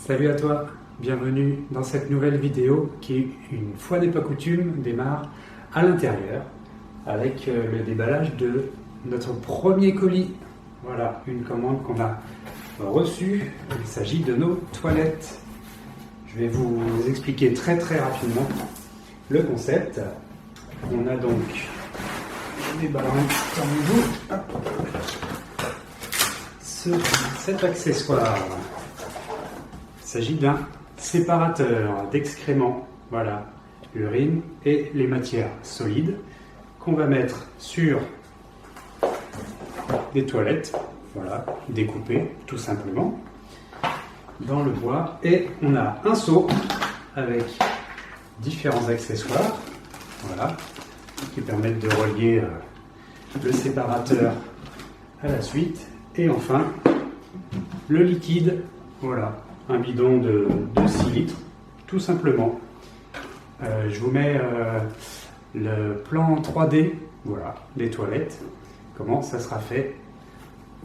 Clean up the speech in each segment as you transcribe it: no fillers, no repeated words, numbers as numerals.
Salut à toi, bienvenue dans cette nouvelle vidéo qui, une fois n'est pas coutume, démarre à l'intérieur avec le déballage de notre premier colis. Voilà, une commande qu'on a reçue, il s'agit de nos toilettes. Je vais vous expliquer très rapidement le concept. On a donc des ballons comme cet accessoire. Il s'agit d'un séparateur d'excréments, voilà, l'urine et les matières solides qu'on va mettre sur des toilettes, voilà, découpées tout simplement dans le bois. Et on a un seau avec différents accessoires, voilà, qui permettent de relier le séparateur à la suite. Et enfin, le liquide, voilà. Un bidon de 6 litres, tout simplement. Je vous mets le plan 3D, voilà, des toilettes, comment ça sera fait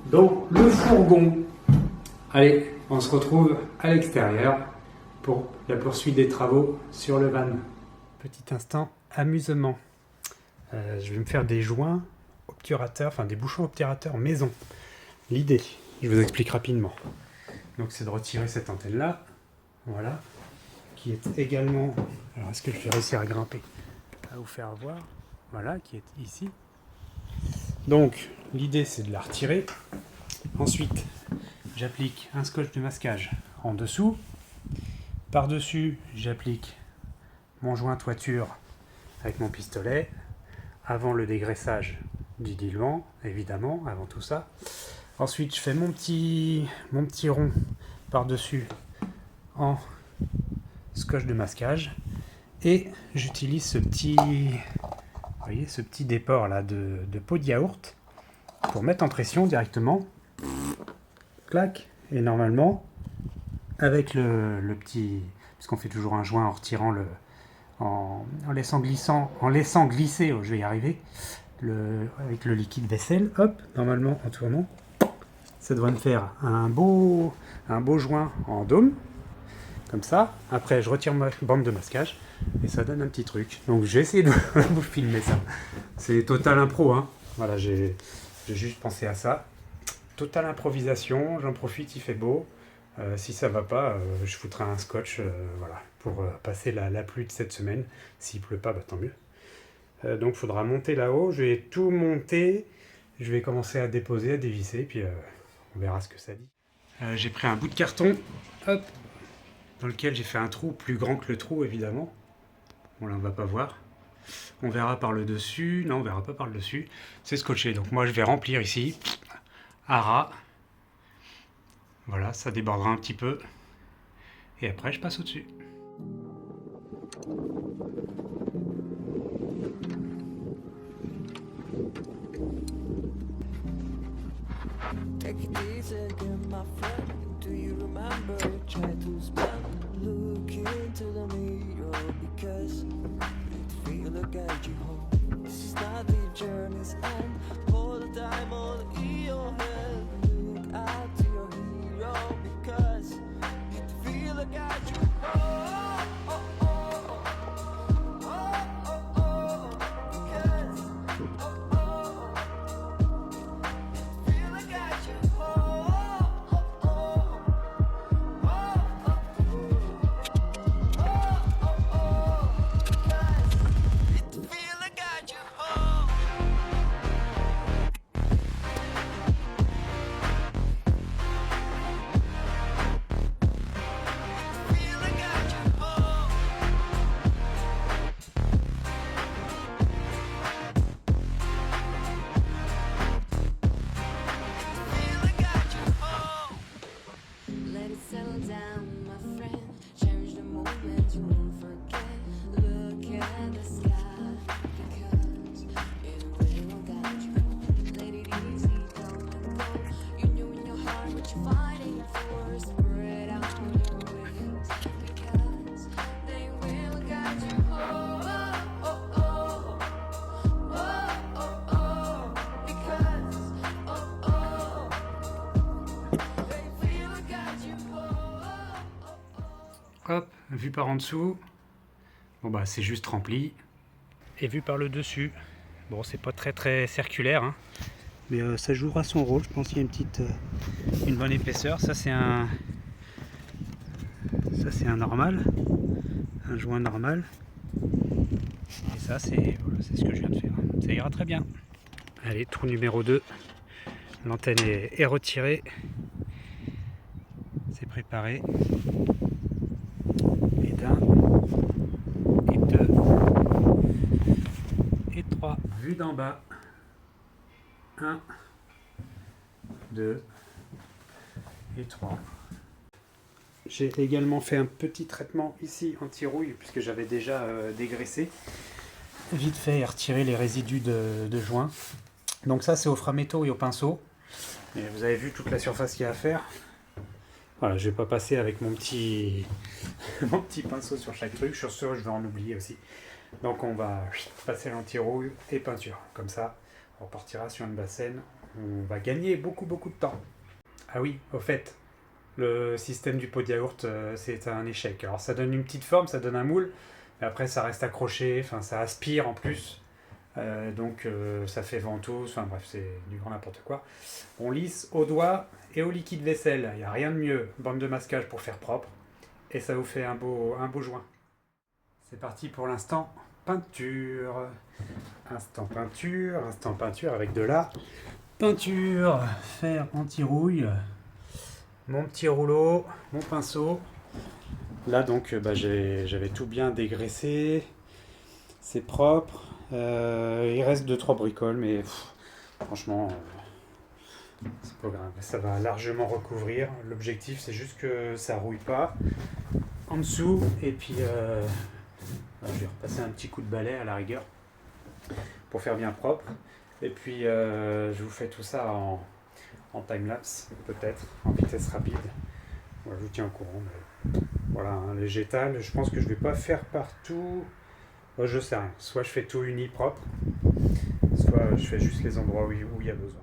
dans le fourgon. Allez, on se retrouve à l'extérieur pour la poursuite des travaux sur le van. Petit instant amusement. Je vais me faire des joints obturateurs, enfin des bouchons obturateurs maison. L'idée, je vous explique rapidement. Donc c'est de retirer cette antenne là, voilà, qui est également, alors est-ce que je vais réussir à grimper, à vous faire voir, voilà, qui est ici. Donc l'idée c'est de la retirer, ensuite j'applique un scotch de masquage en dessous, par-dessus j'applique mon joint toiture avec mon pistolet, avant le dégraissage du diluant, évidemment, avant tout ça. Ensuite, je fais mon petit rond par-dessus en scotch de masquage et j'utilise ce petit, vous voyez, ce petit déport là de pot de yaourt pour mettre en pression directement. Clac. Et normalement, avec le petit, puisqu'on fait toujours un joint en retirant en laissant glisser, oh, je vais y arriver, avec le liquide vaisselle, hop, normalement en tournant. Ça devrait me faire un beau joint en dôme, comme ça. Après, je retire ma bande de masquage et ça donne un petit truc. Donc, j'ai essayé de vous filmer ça. C'est total impro, hein. Voilà, j'ai juste pensé à ça. Totale improvisation, j'en profite, il fait beau. Si ça va pas, je foutrai un scotch, voilà, pour passer la pluie de cette semaine. S'il pleut pas, bah, tant mieux. Donc, il faudra monter là-haut. Je vais tout monter. Je vais commencer à déposer, à dévisser, puis on verra ce que ça dit. J'ai pris un bout de carton, hop, dans lequel j'ai fait un trou plus grand que le trou, évidemment. Bon, là, on va pas voir. On verra par le dessus. Non, on verra pas par le dessus. C'est scotché. Donc, moi, je vais remplir ici, à ras. Voilà, ça débordera un petit peu. Et après, je passe au-dessus. Take it easy again, my friend. Do you remember? Try to spend, look into the mirror because it feel like I get you home. This is not the journey's end. All the time, all in your head. Look out to your hero because it feel like I get you home. Feel like Vu par en dessous, bon bah c'est juste rempli. Et vu par le dessus, bon c'est pas très circulaire, hein, mais ça jouera son rôle. Je pense qu'il y a une bonne épaisseur. Ça c'est un normal, un joint normal. Et ça c'est ce que je viens de faire. Ça ira très bien. Allez, trou numéro 2. L'antenne est retirée. C'est préparé. Et d'un, et deux, et trois. Vue d'en bas. 1, 2 et 3. J'ai également fait un petit traitement ici anti-rouille puisque j'avais déjà dégraissé. Vite fait et retiré les résidus de joint. Donc ça c'est au framéto et au pinceau. Et vous avez vu toute la surface qu'il y a à faire. Voilà, je vais pas passer avec mon petit pinceau sur chaque truc. Je suis sûr que je vais en oublier aussi. Donc on va passer l'anti-rouille et peinture. Comme ça, on repartira sur une bassine. On va gagner beaucoup de temps. Ah oui, au fait, le système du pot de yaourt, c'est un échec. Alors ça donne une petite forme, ça donne un moule. Mais après ça reste accroché, enfin ça aspire en plus. Donc ça fait ventouse, enfin bref, c'est du grand n'importe quoi. On lisse au doigt et au liquide vaisselle. Il n'y a rien de mieux. Bande de masquage pour faire propre. Et ça vous fait un beau joint. C'est parti pour l'instant peinture. Instant peinture avec de la peinture. Fer anti-rouille. Mon petit rouleau, mon pinceau. Là donc j'avais tout bien dégraissé. C'est propre. Il reste 2-3 bricoles, mais franchement, c'est pas grave. Ça va largement recouvrir. L'objectif, c'est juste que ça rouille pas en dessous. Et puis, je vais repasser un petit coup de balai à la rigueur pour faire bien propre. Et puis, je vous fais tout ça en time-lapse, peut-être, en vitesse rapide. Voilà, je vous tiens au courant. Mais voilà, hein, les végétales, je pense que je vais pas faire partout. Je sais rien. Soit je fais tout uni propre, soit je fais juste les endroits où il y a besoin.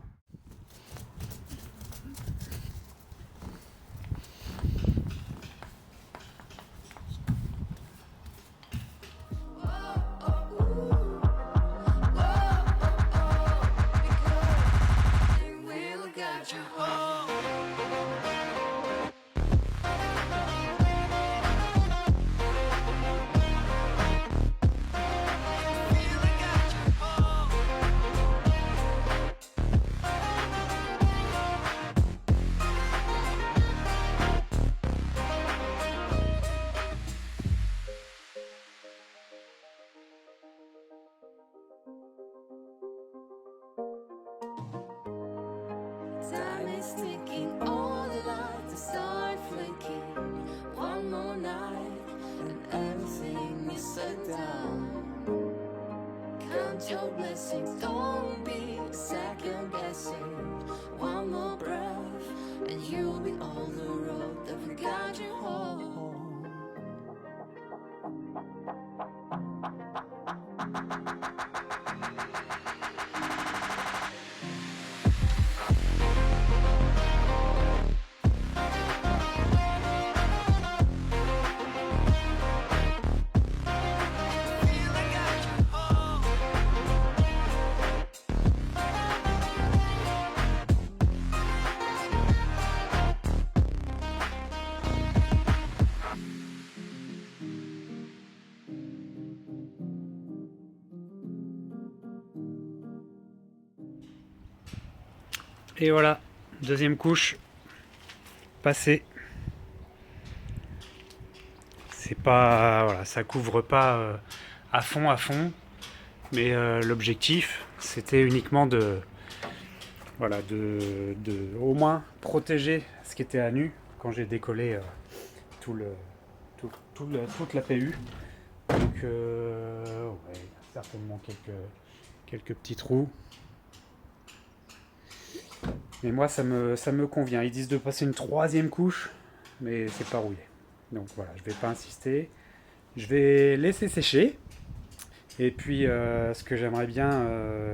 Time is ticking, all the lights start flicking. One more night and everything is set down. Count your blessings, don't be second guessing. One more breath and you'll be on the road that will guide you home. Et voilà, deuxième couche passée. C'est pas, voilà, ça couvre pas à fond, mais l'objectif c'était uniquement de au moins protéger ce qui était à nu quand j'ai décollé toute la PU. Donc ouais, certainement quelques petits trous. Mais moi ça me convient. Ils disent de passer une troisième couche, mais c'est pas rouillé. Donc voilà, je vais pas insister. Je vais laisser sécher. Et puis ce que j'aimerais bien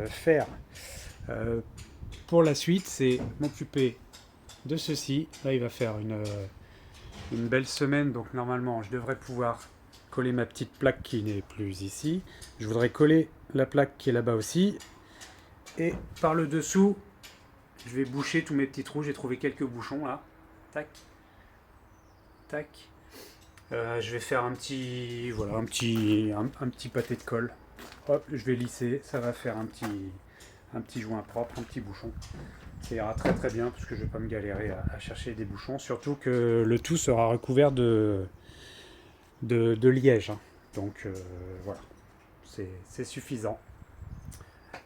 faire pour la suite, c'est m'occuper de ceci. Là il va faire une belle semaine, donc normalement je devrais pouvoir coller ma petite plaque qui n'est plus ici. Je voudrais coller la plaque qui est là-bas aussi. Et par le dessous, je vais boucher tous mes petits trous. J'ai trouvé quelques bouchons là. Tac. Tac. Je vais faire un petit pâté de colle. Hop, je vais lisser. Ça va faire un petit joint propre, un petit bouchon. Ça ira très très bien parce que je ne vais pas me galérer à chercher des bouchons. Surtout que le tout sera recouvert de liège. Hein. Donc voilà, c'est suffisant.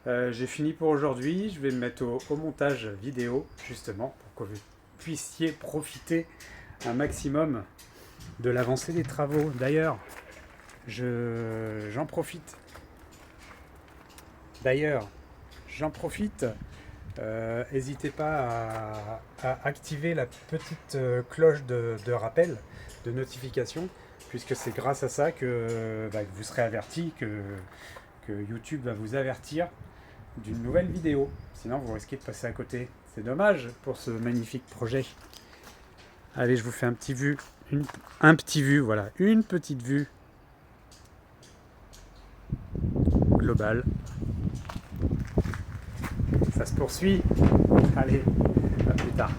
J'ai fini pour aujourd'hui. Je vais me mettre au montage vidéo justement pour que vous puissiez profiter un maximum de l'avancée des travaux. D'ailleurs, j'en profite. N'hésitez pas à activer la petite cloche de rappel, de notification, puisque c'est grâce à ça que vous serez averti, que YouTube va vous avertir d'une nouvelle vidéo. Sinon, vous risquez de passer à côté. C'est dommage pour ce magnifique projet. Allez, je vous fais une petite vue globale. Ça se poursuit. Allez, à plus tard.